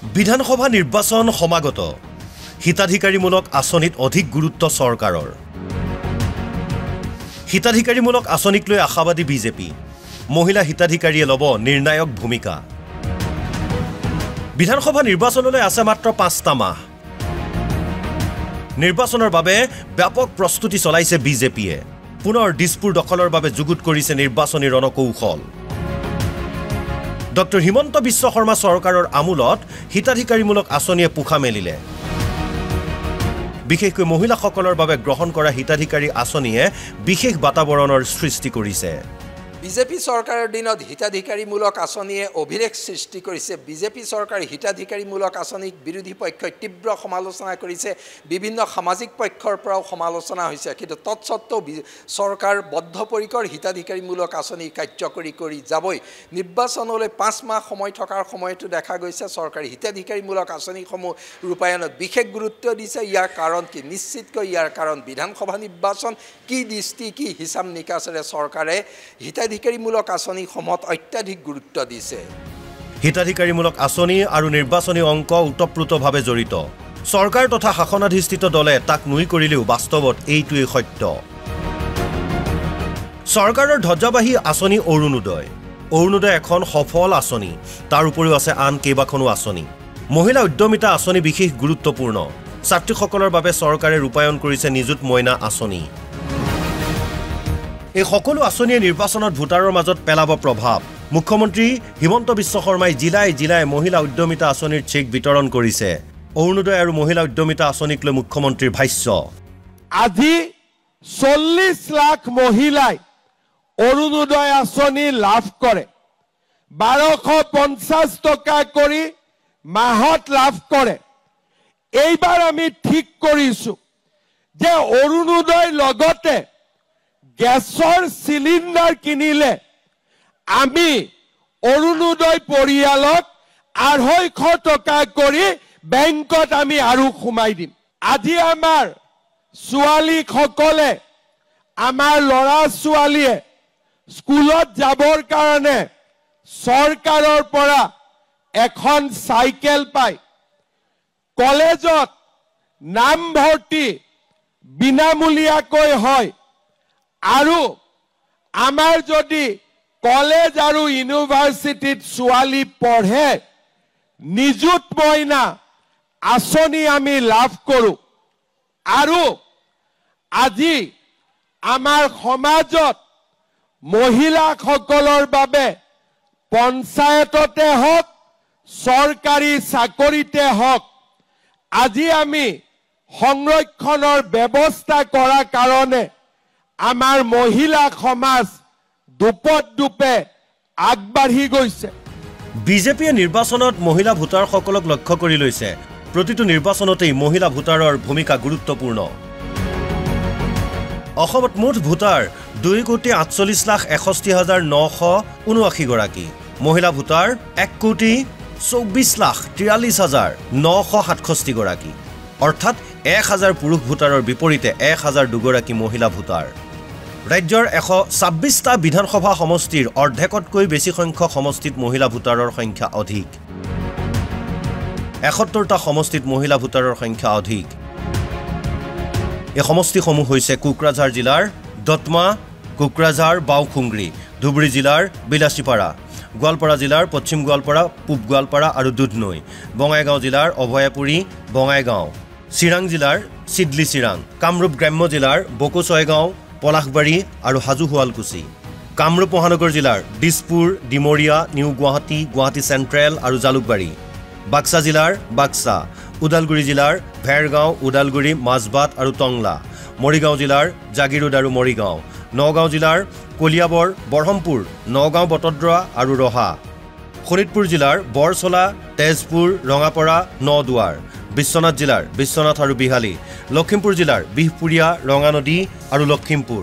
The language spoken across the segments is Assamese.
বিধানসভা নিৰ্বাচন সমাগত হিতাধিকাৰীমূলক আঁচনিত অধিক গুৰুত্ব চৰকাৰৰ হিতাধিকাৰীমূলক আঁচনিক লৈ আশাবাদী বিজেপি মহিলা হিতাধিকাৰীয়ে ল'ব নিৰ্ণায়ক ভূমিকা বিধানসভা নিৰ্বাচনলৈ আছে মাত্ৰ 5টা মাহ নিৰ্বাচনৰ বাবে ব্যাপক প্ৰস্তুতি চলাইছে বিজেপিয়ে পুনৰ দিছপুৰ দখলৰ বাবে যুগুত কৰিছে নিৰ্বাচনী ৰণকৌশল ডক্টৰ হিমন্ত বিশ্ব শৰ্মা চৰকাৰৰ আমূলত হিতাধিকাৰীমূলক আঁচনিয়ে পোখা মেলিলে বিশেষকৈ মহিলাসকলৰ বাবে গ্ৰহণ কৰা হিতাধিকাৰী আঁচনিয়ে বিশেষ বাতাবৰণৰ সৃষ্টি কৰিছে বিজেপি চৰকাৰৰ দিনত হিতাধিকাৰীমূলক আঁচনিয়ে অভিলেখ সৃষ্টি কৰিছে বিজেপি চৰকাৰ হিতাধিকাৰীমূলক আঁচনিক বিৰোধী পক্ষই তীব্ৰ সমালোচনা কৰিছে বিভিন্ন সামাজিক পক্ষৰ পৰাও সমালোচনা হৈছে কিন্তু তৎসত্ত্বেও চৰকাৰ বদ্ধপৰিকৰ হিতাধিকাৰীমূলক আঁচনি কাৰ্যকৰী কৰি যাবই নিৰ্বাচনলৈ 5 মাহ সময় থকাৰ সময়তো দেখা গৈছে চৰকাৰী হিতাধিকাৰীমূলক আঁচনিসমূহ ৰূপায়ণত বিশেষ গুৰুত্ব দিছে ইয়াৰ কাৰণ কি নিশ্চিতকৈ ইয়াৰ কাৰণ বিধানসভা নিৰ্বাচন কি দৃষ্টি কি হিচাপ নিকাচেৰে চৰকাৰে হিতাধিকাৰীমূলক আঁচনিসমূহত অত্যাধিক গুৰুত্ব দিছে হিতাধিকাৰীমূলক আঁচনি আৰু নিৰ্বাচনী অংক ওতপ্ৰোতভাৱে জড়িত চৰকাৰ তথা শাসনাধিষ্ঠিত দলে তাক নুই কৰিলেও বাস্তৱত এইটোৱেই সত্য চৰকাৰৰ ধ্বজাবাহী আঁচনি অৰুণোদয় এখন সফল আঁচনি তাৰ উপৰিও আছে আন কেইবাখনো আঁচনি মহিলা উদ্যমিতা আঁচনি বিশেষ গুৰুত্বপূৰ্ণ ছাত্ৰীসকলৰ বাবে চৰকাৰে ৰূপায়ণ কৰিছে নিযুত মইনা আঁচনি এই সকলো আঁচনিয়ে নিৰ্বাচনত ভোটাৰৰ মাজত পেলাব প্ৰভাৱ মুখ্যমন্ত্ৰী হিমন্ত বিশ্ব শৰ্মাই জিলাই মহিলা উদ্যমিতা আঁচনিৰ চেক বিতৰণ কৰিছে অৰুণোদয় আৰু মহিলা উদ্যমিতা আঁচনিক লৈ মুখ্যমন্ত্ৰীৰ ভাষ্য আজি 40 লাখ মহিলাই অৰুণোদয় আঁচনি লাভ কৰে 1250 টকা কৰি মাহত লাভ কৰে এইবাৰ আমি ঠিক কৰিছো যে অৰুণোদয় লগতে গেছৰ সিলিন্ডাৰ কিনিলে আমি অৰুণোদয় পৰিয়ালক 250 টকা কৰি বেংকত আমি আৰু খুমাই দিম আজি আমাৰ ছোৱালীসকলে আমাৰ ল'ৰা ছোৱালীয়ে স্কুলত যাবৰ কাৰণে চৰকাৰৰ পৰা এখন চাইকেল পায় কলেজত নামভৰ্তি বিনামূলীয়াকৈ হয় আৰু আমাৰ যদি কলেজ আৰু ইউনিভাৰ্চিটিত ছোৱালী পঢ়ে নিযুত মইনা আঁচনি আমি লাভ কৰোঁ আৰু আজি আমাৰ সমাজত মহিলাসকলৰ বাবে পঞ্চায়ততে হওক চৰকাৰী চাকৰিতে হওক আজি আমি সংৰক্ষণৰ ব্যৱস্থা কৰাৰ কাৰণে আমাৰ মহিলা সমাজ দুপে আগবাঢ়ি গৈছে বিজেপিয়ে নিৰ্বাচনত মহিলা ভোটাৰসকলক লক্ষ্য কৰি লৈছে প্ৰতিটো নিৰ্বাচনতেই মহিলা ভোটাৰৰ ভূমিকা গুৰুত্বপূৰ্ণ অসমত মুঠ ভোটাৰ 2,48,61,979 গৰাকী মহিলা ভোটাৰ 1,24,43,967 গৰাকী অৰ্থাৎ 1000 পুৰুষ ভোটাৰৰ বিপৰীতে 1002 গৰাকী মহিলা ভোটাৰ ৰাজ্যৰ 126টা বিধানসভা সমষ্টিৰ অৰ্ধেকতকৈ বেছি সংখ্যক সমষ্টিত মহিলা ভোটাৰৰ সংখ্যা অধিক 71টা সমষ্টিত মহিলা ভোটাৰৰ সংখ্যা অধিক এই সমষ্টিসমূহ হৈছে কোকৰাঝাৰ জিলাৰ দতমা কোকৰাঝাৰ বাওখুংগ্ৰি ধুবুৰী জিলাৰ বিলাসীপাৰা গোৱালপাৰা জিলাৰ পশ্চিম গোৱালপাৰা পূব গোৱালপাৰা আৰু দুধনৈ বঙাইগাঁও জিলাৰ অভয়াপুৰী বঙাইগাঁও চিৰাং জিলাৰ চিডলি চিৰাং কামৰূপ গ্ৰাম্য জিলাৰ বকোচয়গাঁও পলাশবাৰী আৰু হাজো শুৱালকুছি কামৰূপ মহানগৰ জিলাৰ দিছপুৰ ডিমৰীয়া নিউ গুৱাহাটী গুৱাহাটী চেণ্ট্ৰেল আৰু জালুকবাৰী বাক্সা জিলাৰ বাক্সা ওদালগুৰি জিলাৰ ভেৰগাঁও ওদালগুৰি মাজবাট আৰু টংলা মৰিগাঁও জিলাৰ জাগিৰোড আৰু মৰিগাঁও নগাঁও জিলাৰ কলিয়াবৰ বৰহমপুৰ নগাঁও বটদ্ৰা আৰু ৰহা শোণিতপুৰ জিলাৰ বৰচলা তেজপুৰ ৰঙাপৰা নদুৱাৰ বিশ্বনাথ জিলাৰ বিশ্বনাথ আৰু বিহালী লখিমপুৰ জিলাৰ বিহপুৰীয়া ৰঙানদী আৰু লখিমপুৰ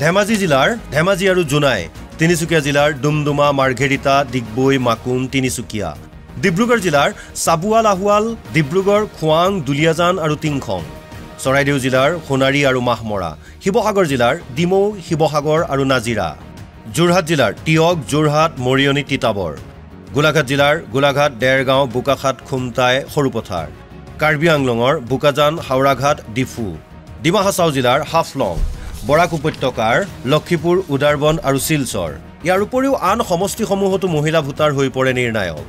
ধেমাজি জিলাৰ ধেমাজি আৰু জোনাই তিনিচুকীয়া জিলাৰ ডুমডুমা মাৰ্ঘেৰিটা ডিগবৈ মাকুম তিনিচুকীয়া ডিব্ৰুগড় জিলাৰ চাবুৱাল আহুৱাল ডিব্ৰুগড় খোৱাং দুলিয়াজান আৰু টিংখং চৰাইদেউ জিলাৰ সোণাৰী আৰু মাহমৰা শিৱসাগৰ জিলাৰ ডিমৌ শিৱসাগৰ আৰু নাজিৰা যোৰহাট জিলাৰ টিয়ক যোৰহাট মৰিয়নি তিতাবৰ গোলাঘাট জিলাৰ গোলাঘাট, দেৰগাঁও, বোকাখাট, খুমটাই, সৰুপথাৰ, কাৰ্বি আংলঙৰ বোকাজান, হাওৰাঘাট, ডিফু, ডিমা হাছাও জিলাৰ হাফলং, বৰাক উপত্যকাৰ লক্ষীপুৰ, উদাৰবন আৰু শিলচৰ। ইয়াৰ উপৰিও আন সমষ্টিসমূহতো মহিলা ভোটাৰ হৈ পৰে নিৰ্ণায়ক।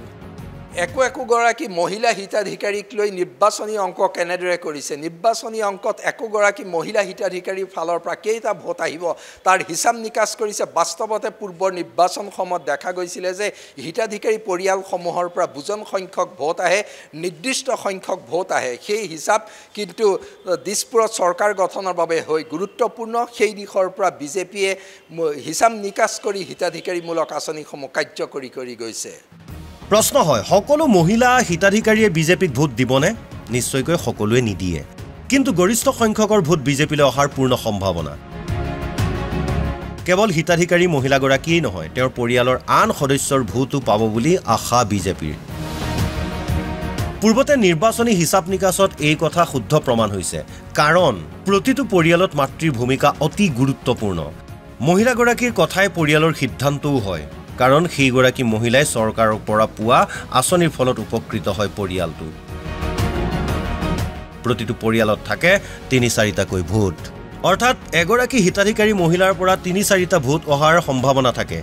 একোগৰাকী মহিলা হিতাধিকাৰীক লৈ নিৰ্বাচনী অংক কেনেদৰে কৰিছে, নিৰ্বাচনী অংকত একোগৰাকী মহিলা হিতাধিকাৰীৰ ফালৰ পৰা কেইটা ভোট আহিব তাৰ হিচাপ নিকাচ কৰিছে। বাস্তৱতে পূৰ্বৰ নিৰ্বাচনসমূহত দেখা গৈছিলে যে হিতাধিকাৰী পৰিয়ালসমূহৰ পৰা বুজন সংখ্যক ভোট আহে, নিৰ্দিষ্ট সংখ্যক ভোট আহে। সেই হিচাপ কিন্তু দিছপুৰত চৰকাৰ গঠনৰ বাবে হৈ গুৰুত্বপূৰ্ণ। সেই দিশৰ পৰা বিজেপিয়ে হিচাপ নিকাচ কৰি হিতাধিকাৰীমূলক আঁচনিসমূহ কাৰ্যকৰী কৰি গৈছে। প্ৰশ্ন হয়, সকলো মহিলা হিতাধিকাৰীয়ে বিজেপিক ভোট দিবনে? নিশ্চয়কৈ সকলোৱে নিদিয়ে, কিন্তু গৰিষ্ঠ সংখ্যকৰ ভোট বিজেপিলৈ অহাৰ পূৰ্ণ সম্ভাৱনা। কেৱল হিতাধিকাৰী মহিলাগৰাকীয়েই নহয়, তেওঁৰ পৰিয়ালৰ আন সদস্যৰ ভোটো পাব বুলি আশা বিজেপিৰ। পূৰ্বতে নিৰ্বাচনী হিচাপ নিকাচত এই কথা শুদ্ধ প্ৰমাণ হৈছে, কাৰণ প্ৰতিটো পৰিয়ালত মাতৃৰ ভূমিকা অতি গুৰুত্বপূৰ্ণ। মহিলাগৰাকীৰ কথাই পৰিয়ালৰ সিদ্ধান্তও হয়, কাৰণ সেইগৰাকী মহিলাই চৰকাৰৰ পৰা পোৱা আঁচনিৰ ফলত উপকৃত হয় পৰিয়ালটো। প্ৰতিটো পৰিয়ালত থাকে ৩-৪টাকৈ ভোট, অৰ্থাৎ এগৰাকী হিতাধিকাৰী মহিলাৰ পৰা ৩-৪টা ভোট অহাৰ সম্ভাৱনা থাকে।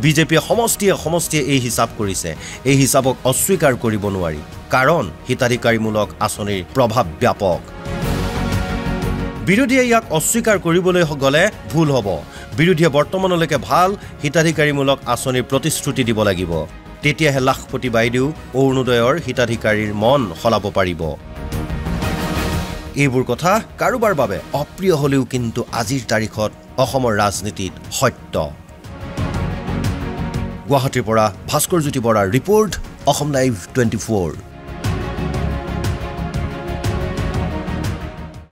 বিজেপিয়ে সমষ্টিয়ে এই হিচাপ কৰিছে। এই হিচাপক অস্বীকাৰ কৰিব নোৱাৰি, কাৰণ হিতাধিকাৰীমূলক আঁচনিৰ প্ৰভাৱ ব্যাপক। বিৰোধীয়ে ইয়াক অস্বীকাৰ কৰিবলৈ গ'লে ভুল হ'ব। বিৰোধীয়ে বৰ্তমানলৈকে ভাল হিতাধিকাৰীমূলক আঁচনিৰ প্ৰতিশ্ৰুতি দিব লাগিব, তেতিয়াহে লাখপতি বাইদেউ অৰুণোদয়ৰ হিতাধিকাৰীৰ মন সলাব পাৰিব। এইবোৰ কথা কাৰোবাৰ বাবে অপ্ৰিয় হ'লেও কিন্তু আজিৰ তাৰিখত অসমৰ ৰাজনীতিত সত্য। গুৱাহাটীৰ পৰা ভাস্কৰ জ্যোতি বৰাৰ ৰিপৰ্ট, অসম লাইভ 24।